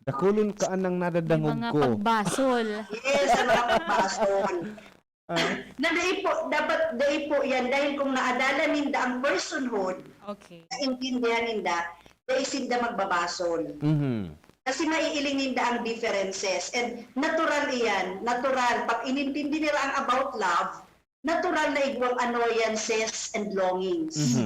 Dakulon ka anang nadadangog Mga ko. pagbasol. Yes, ang mga pagbasol. Na dahil po yan, dahil kung naadala ninda ang personhood, Okay. naintindihan ninda, dahil sinda magbabasol. Kasi maiiling ninda ang differences. And natural iyan, natural. Pag inintindi nila ang about love, natural na igwang annoyances and longings.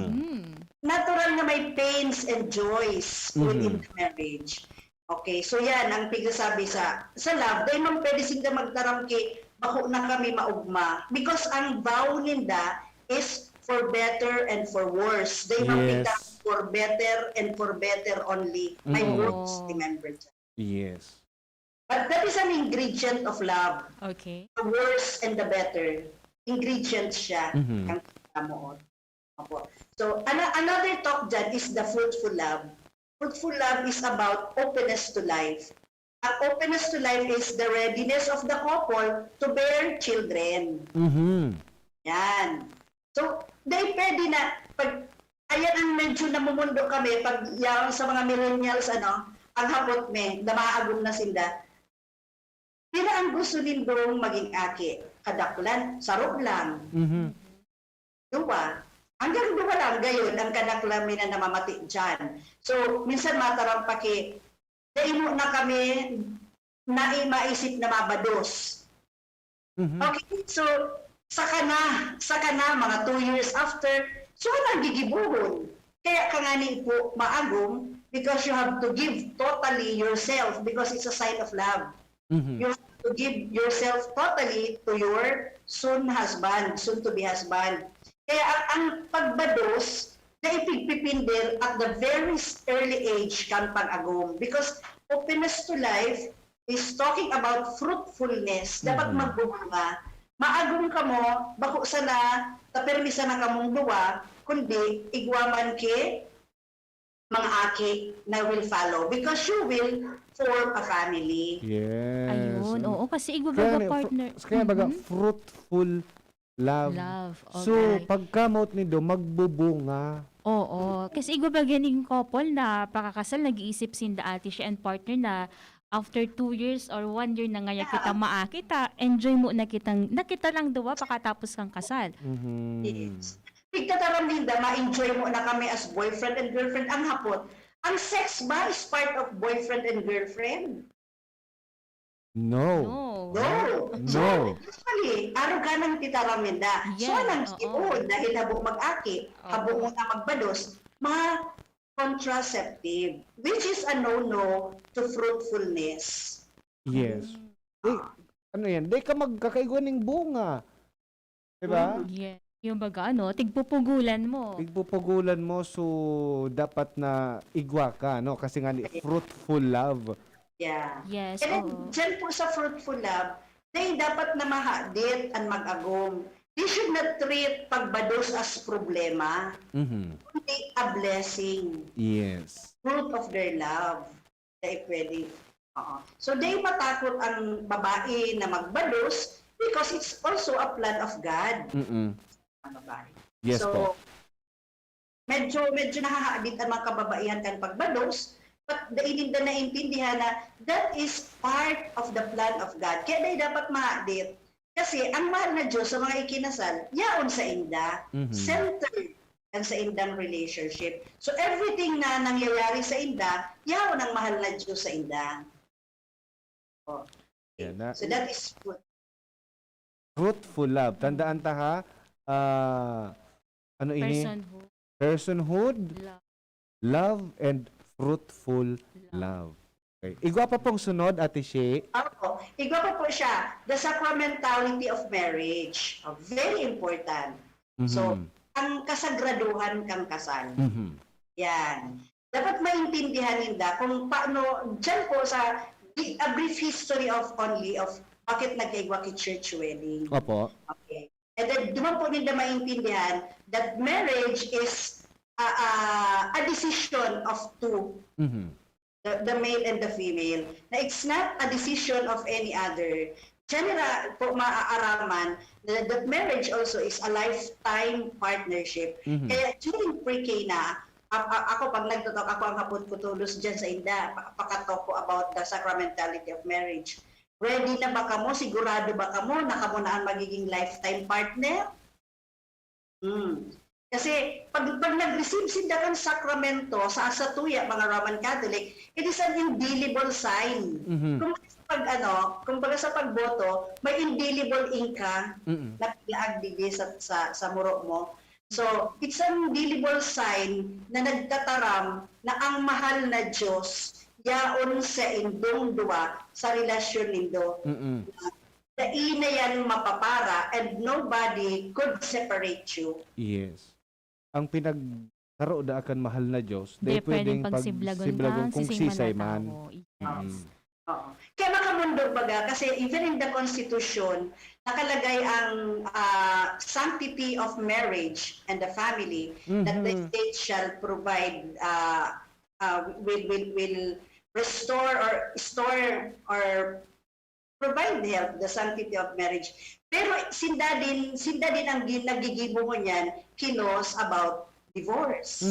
Natural na may pains and joys within the marriage. Okay, so yan ang pigsasabi sa love. Dahil man pwede sinda magtaram kay bako na kami maugma. Because ang vow ninda is for better and for worse. Dahil man pigtaram for better and for better only. May words, remember dyan. Yes. But that is an ingredient of love. Okay. The worse and the better. Ingredient siya. Mhm. Ang mo. Opo. So, another talk dyan is the fruitful love. Fruitful love is about openness to life. Ang openness to life is the readiness of the couple to bear children. Mhm. Yan. So, dahil pwede na, ayan ang medyo namumundo kami, pag yan sa mga millennials, ang hapot me, damaagom na sinda. Pila ang gusto nindong maging aki? Kadaklan, sarap lang. Mhm. Duwa. Hanggang duwa lang, gayon, ang kadaklan mi na namamati dyan. So, minsan matarang paki, dahil mo na kami na maisip na mabados. Okay, so, saka na, mga 2 years after, so nang gigibuhon. Kaya ka nga ni po maagom because you have to give totally yourself because it's a sign of love. You have to give yourself totally to your soon-to-be husband. Kaya ang pagbados, na ipigpipindir at the very early age kan pag-agom. Because openness to life is talking about fruitfulness. Dapat magbunga. Maagom ka mo, bako sana, tapermisa na kamong duwa, kundi igwaman ke mga aki na will follow. Because you will form a family. Yes. Ayun, oo, kasi igbabaga partner. Kaya baga fruitful love. So, alright. pagkamot nindo, magbubunga. Oo, kasi igbabaga ning couple na pakakasal, nag-iisip sinda ate siya and partner na after 2 years or 1 year na ngaya kita maakita, enjoy mo nakita lang daw pakatapos kang kasal. Yes. Pagkataram Linda, ma-enjoy mo na kami as boyfriend and girlfriend. Ang hapon, ang sex ba is part of boyfriend and girlfriend? No. So, usually, araw ka ng titaram Linda. So, Yes, anang oo. iyon, dahil habo mag-aki, habo mo na magbados, mga contraceptive, which is a no-no to fruitfulness. Yes. Ano yan? Di ka magkakaiguan ng bunga. Diba? Yeah. Yung baga, tigpupugulan mo. Tigpupugulan mo, so dapat na igwa ka, no? Kasi nga ni fruitful love. Yeah. Yes, And then, oo. dyan po sa fruitful love, they dapat na mahadit ang mag-agom. They should not treat pagbados as problema, kundi a blessing, Yes. fruit of their love. Dahil pwede. So, they matakot ang babae na magbados because it's also a plan of God. Ang babae. Yes so, po. medyo nakahadit ang mga kababaihan kan pagbados, but dainin na naintindihan na that is part of the plan of God. Kaya dahil dapat mahadit. Kasi ang mahal na Diyos sa mga ikinasal, yaon sa inda, centered and sa indang relationship. So everything na nangyayari sa inda, yaon ang mahal na Diyos sa inda. Yan na. So that is good. Fruitful love. Tandaan ta ha. Ano ini? Personhood, love, and fruitful love. Okay. Igwa pa pong sunod, Ate Shea. Ako, igwa pa po siya, the sacramentality of marriage. Very important. So, ang kasagraduhan kang kasal. Yan. Dapat maintindihan ninda kung paano, dyan po sa a brief history of bakit nagkaigwa ki church wedding. Opo. Okay. And then, duman po ninda maintindihan that marriage is a decision of two. The male and the female. Na it's not a decision of any other. General po maaaraman that marriage also is a lifetime partnership. Kaya during pre-K na, ako pag nagtutok, ako ang hapon ko tulos dyan sa inda, pakatok ko about the sacramentality of marriage. Ready na ba kamo? Sigurado ba kamo na kamo na ang magiging lifetime partner? Kasi pag nag-receive sila ng sakramento sa tuya, mga Roman Catholic, it is an indelible sign. Kumbaga sa pagboto, may indelible ink ka na pinaagdigi sa muro mo. So, it's an indelible sign na nagtataram na ang mahal na Diyos yaon sa indong duwa sa relasyon nindo. Na ina yan mapapara and nobody could separate you. Yes. Ang pinagtaro da akan mahal na Diyos, Di pwedeng pwedeng pagsiblagon pagsiblagon kung sisay man. Oo. Kaya makamundog baga, kasi even in the Constitution, nakalagay ang sanctity of marriage and the family, that the state shall provide, will restore or store or provide help, the sanctity of marriage. Pero sinda din ang nagigibo mo niyan, kinos about divorce.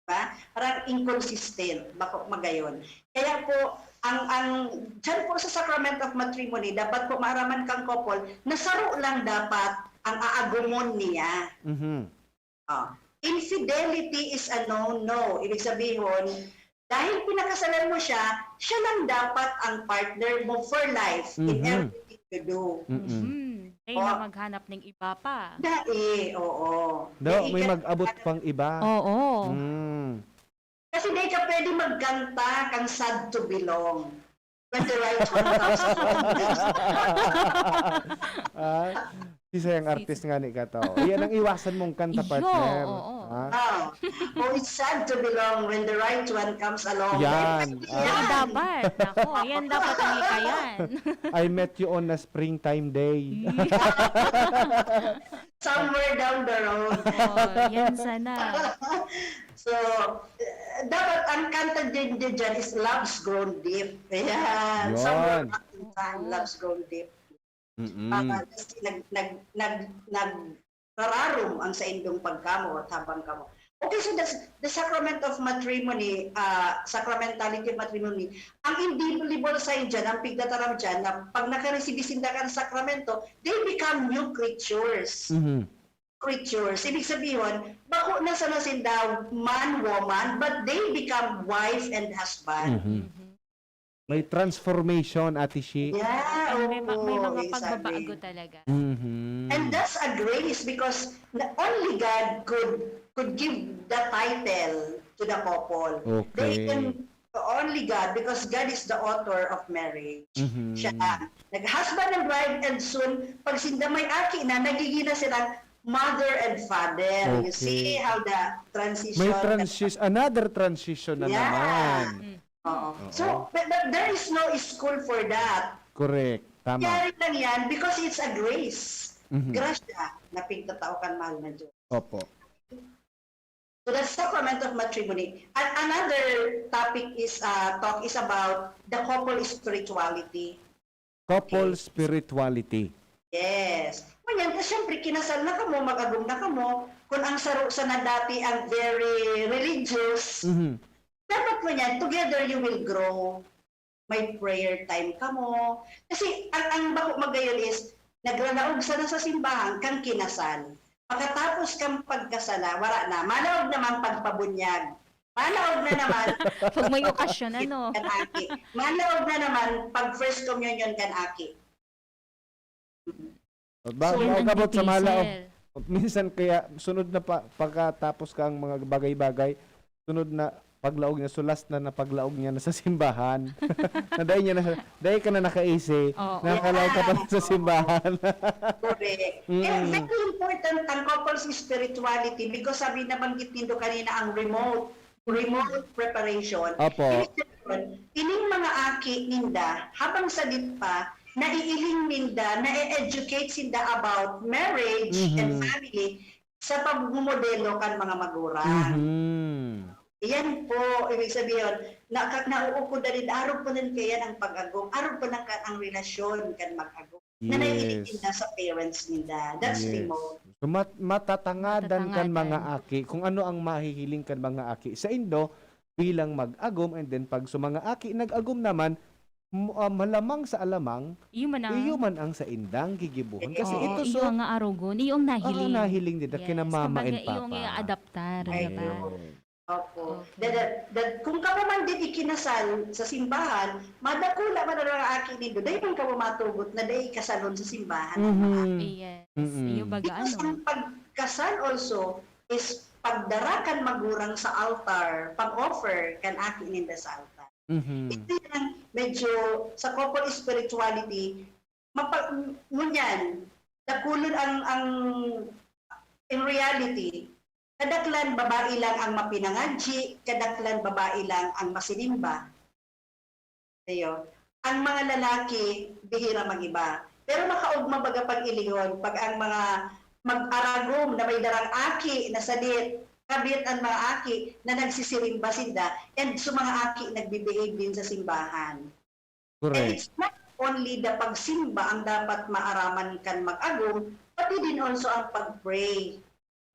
Diba? Parang inconsistent, bako magayon. Kaya po, ang dyan po sa sacrament of matrimony, dapat po maaraman kang couple, nasaro lang dapat ang aagumon niya. Infidelity is a no-no. Ibig sabihin, dahil pinakasalan mo siya, siya lang dapat ang partner mo for life in everything you do. Ay, na maghanap ng iba pa. Oo. May mag-abot pang iba. Oo. Kasi di ka pwede magkanta kang sad to belong. When the right one comes Isa yung artist nga ni Kato. Yan ang iwasan mong kanta, partner. Oh, it's sad to belong when the right one comes along. Yan. Yan dapat. Nako, yan dapat ang ikayan. I met you on a springtime day. Somewhere down the road. Yan sana. So, dapat ang kanta din dyan is Love's Grown Deep. Ayan. Yun. Somewhere back in time, Love's Grown Deep. Nag-rararum ang sa indong pagkamo at habang kamo. Okay, so the sacrament of matrimony, sacramentality of matrimony, ang indelible sign dyan, ang pigdataram dyan, na pag nakareceive-sinda ka ng sakramento, they become new creatures. Creatures. Ibig sabihin, bako na sa nasinda, man, woman, but they become wife and husband. May transformation, Ate Shi. Yeah, May mga exactly. pagbabago talaga. And that's a grace because only God could give the title to the couple. They can only God, because God is the author of marriage. Siya. Nag-husband and wife, and soon, pag sinda may aki na, nagiging na silang mother and father. You see how the transition... May another transition na naman. So, but there is no school for that. Correct. Tama. Kaya lang yan because it's a grace. Grasya na pigtatao kan mahal na Diyos. Opo. So the sacrament of matrimony. And another topic is talk is about the couple spirituality. Couple spirituality. Yes. Ganyan, kasi syempre kinasal na kamo, mag-agum na kamo, kung ang saro sa na dati ang very religious, dapat mo yan, together you will grow. May prayer time ka mo. Kasi ang bako magayon is, nagranaog sana sa simbahan kang kinasal. Pagkatapos kang pagkasala, wala na. Malawag naman pagpabunyag. Malawag na naman. Pag may okasyon, ano? Kanaki. Malawag na naman pag first communion kanaki. Magabot sa malaog. Minsan kaya, sunod na pagkatapos kang mga bagay-bagay, sunod na paglaog niya, sulas na paglaog niya na sa simbahan. Dahil ka na nakaisi, nakalaog ka pa sa simbahan. Correct. And very important ang couple's spirituality because sabi na banggit nindo kanina ang remote preparation. Opo. Ining mga aki ninda, habang salit pa, naiiling ninda, na-educate sinda about marriage and family sa pagmumodelo kan mga magurang. Yan po, ibig sabihin, nauuko na rin, araw po nun kaya ang pag-agong, araw po na ang relasyon kan mag-agong. Na naiiling ninda sa parents ninda. That's remote. So, matatangadan kan mga aki, kung ano ang mahihiling kan mga aki sa Indo, bilang mag-agom, and then pag sa mga aki nag-agom naman, malamang sa alamang, iyo man ang sa indang gigibuhon. Kasi ito iyo nga arugon, iyong nahiling. Nahiling din, kinamama and papa. Iyong i-adaptar. Opo. Kung ka man din ikinasal sa simbahan, madakula man ang akin nito, dahil man ka matugot na dahil kasalon sa simbahan. Yes. Iyo baga Because ang pagkasal also is pagdarakan magurang sa altar, pag-offer kan akin ninda sa altar. Ito yung medyo sa couple spirituality, ngunyan, nakulod ang in reality, kadaklan babae lang ang mapinangadji, kadaklan babae lang ang masinimba. Ayo. ang mga lalaki, bihira mag-iba. Pero makaugma baga pag-ilingon, pag ang mga mag-aragom na may darang aki na salit, kabit ang mga aki na nagsisirimba sinda, and sa mga aki nagbibehave din sa simbahan. And Correct. it's not only the pagsimba ang dapat maaraman kan mag-agom, pati din also ang pag-pray.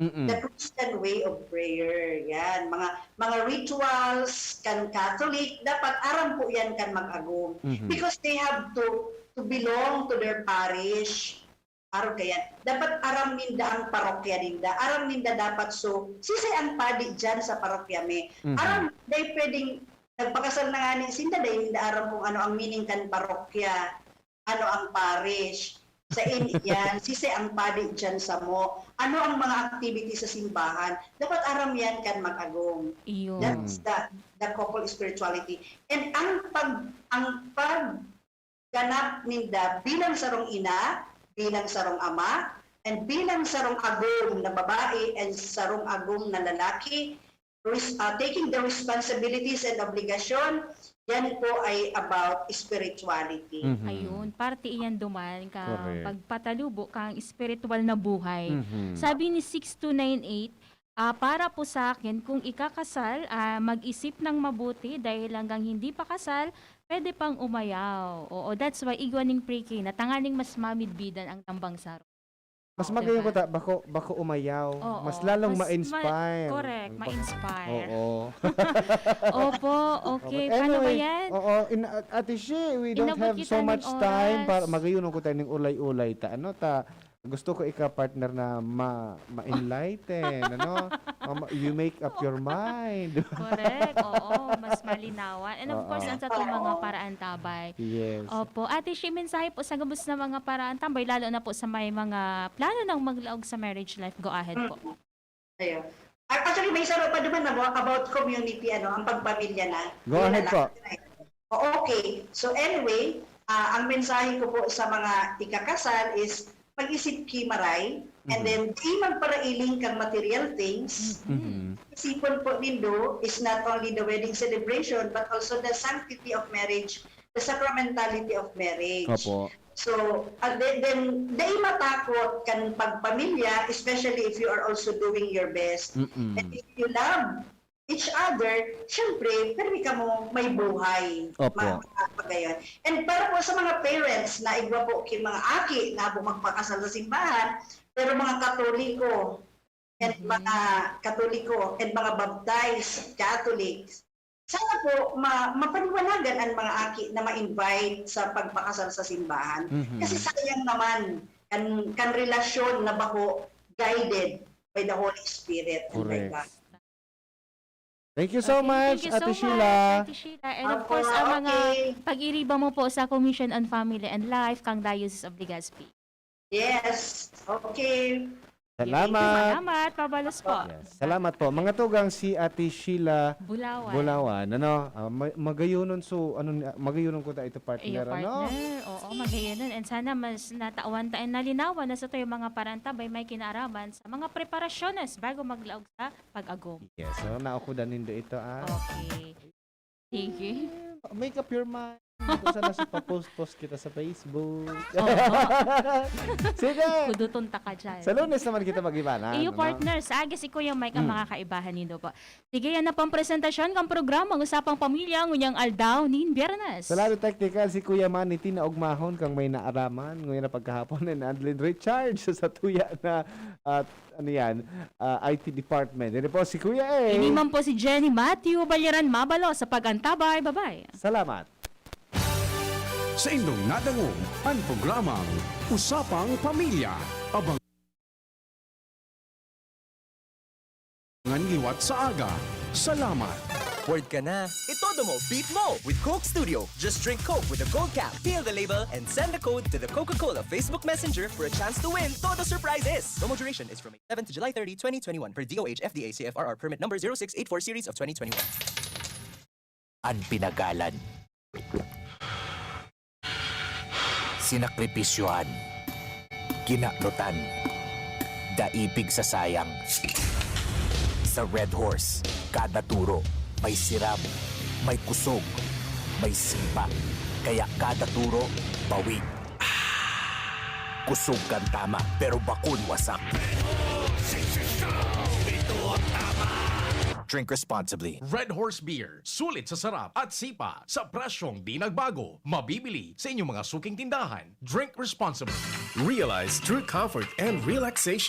Mm-mm. The Christian way of prayer. Yan. Mga rituals kan Catholic, dapat aram po yan kan mag-agom. Mhm. Because they have to belong to their parish. Aram kaya. Dapat aram ninda ang parokya ninda. Aram ninda dapat sisay ang padi dyan sa parokya me. Mhm. Aram, day pwedeng nagpakasal na nga ni Sinda, day ninda aram kung ano ang meaning kan parokya, ano ang parish. Sa yan, sisay ang padi dyan sa mo. Ano ang mga activity sa simbahan? Dapat aram yan kan mag-agom. Iyon. That's the couple spirituality. And ang pagganap ninda bilang sarong ina, bilang sarong ama, and bilang sarong agom na babae and sarong agom na lalaki, taking the responsibilities and obligation, yan po ay about spirituality. Ayun, parte iyan duman ka Correct. pagpatalubo kang spiritual na buhay. Mhm. Sabi ni 6298, para po sa akin, kung ikakasal, mag-isip ng mabuti dahil hanggang hindi pa kasal, pwede pang umayaw. Oo, that's why igwaning pre-K na tangaling mas mamidbidan ang tambang saro. Mas magayon ko bako umayaw. Oo, Mas lalong mas ma-inspire. correct, ma-inspire. Oo. Opo, okay. Paano ba yan? Oo, Ate Shi, we don't Inabot have kita so much ng time oras. para magayon ko tayo ng ulay-ulay gusto ko ika-partner na ma-enlighten, ano? You make up your mind. Correct, oo, mas malinawan. And of Oo. course, ang sa itong mga paraan tabay. Yes. Opo, Ate Shi, mensahe po sa gabos na mga paraan tambay, lalo na po sa may mga plano ng maglaog sa marriage life. Go ahead po. Ayun. Actually, may saro pa naman about community, ang pagpamilya na. Go ahead po. Okay. So anyway, ang mensahe ko po sa mga ikakasal is mag-isip kimaray, and then di magparailing kang material things. Mhm. Isipon po nindo is not only the wedding celebration, but also the sanctity of marriage, the sacramentality of marriage. Opo. So, then di matakot kan pagpamilya, especially if you are also doing your best. Mm-mm. And if you love each other, syempre, pwede ka mo may buhay. Opo. Pagayon. And para po sa mga parents na igwa po kay mga aki na magpakasal sa simbahan, pero mga Katoliko and mga baptized Catholics, sana po mapaniwalagan ang mga aki na ma-invite sa pagpakasal sa simbahan. Mhm. Kasi sayang naman kan relasyon na bako guided by the Holy Spirit. and by Correct. God. Thank you so much, Thank you Ate so Sheila. much, Ate Sheila. And of Opo, course, ang mga okay. pag-iriba mo po sa Commission on Family and Life kang Diocese of Legazpi. Yes. Okay. Salamat. Salamat, pabalos po. Yes. Salamat po. Mga tugang si Ate Sheila Bulawan. Bulawan, magayunon magayunon ko ta ito Iyo partner, partner. ano? Oo, magayon nun. And sana mas natawan tayo nalinawan na sa tayo mga parantabay may kinaaraman sa mga preparasyones bago maglaog sa pag-agom. Yes, so naukudan nindo ito Okay. Sige. Make up your mind. Kung saan nasa pa-post kita sa Facebook. Sige. Kudutunta ka dyan. Sa Lunes naman kita mag-ibanan. Iyo partners, agis iko yung Mike ang makakaibahan nindo po. Sige, yan na pang presentasyon kang programa ng Usapang Pamilya ngunyang aldaw nin Biyernes. Sa lalo technical, si Kuya Manny Tinaugmahon kang may naaraman ngayon na pagkahapon and Adlin Richard sa tuya na IT department. Yan po si Kuya A. Iniman po si Jenny Matthew Balyaran Mabalo sa Pag-antabay. Bye-bye. Salamat. Sa inyong nadangog ang programang Usapang Pamilya. Abangan liwat sa aga. Salamat. Word ka na. Itodo mo, beat mo with Coke Studio. Just drink Coke with a gold cap, peel the label, and send the code to the Coca-Cola Facebook Messenger for a chance to win Todo Surprises. Promo duration is from May 7 to July 30, 2021 per DOH FDA CFRR permit number 0684 series of 2021. Ang pinagalan. Sinakripisyohan. Kinaklutan. Daipig sa sayang. Sa Red Horse, kada turo, may siram, may kusog, may sipa, Kaya kada turo, bawi. Kusog kang tama, pero bakun wasak. Drink responsibly. Red Horse Beer, sulit sa sarap at sipa sa presyong di nagbago. Mabibili sa inyong mga suking tindahan. Drink responsibly. Realize true comfort and relaxation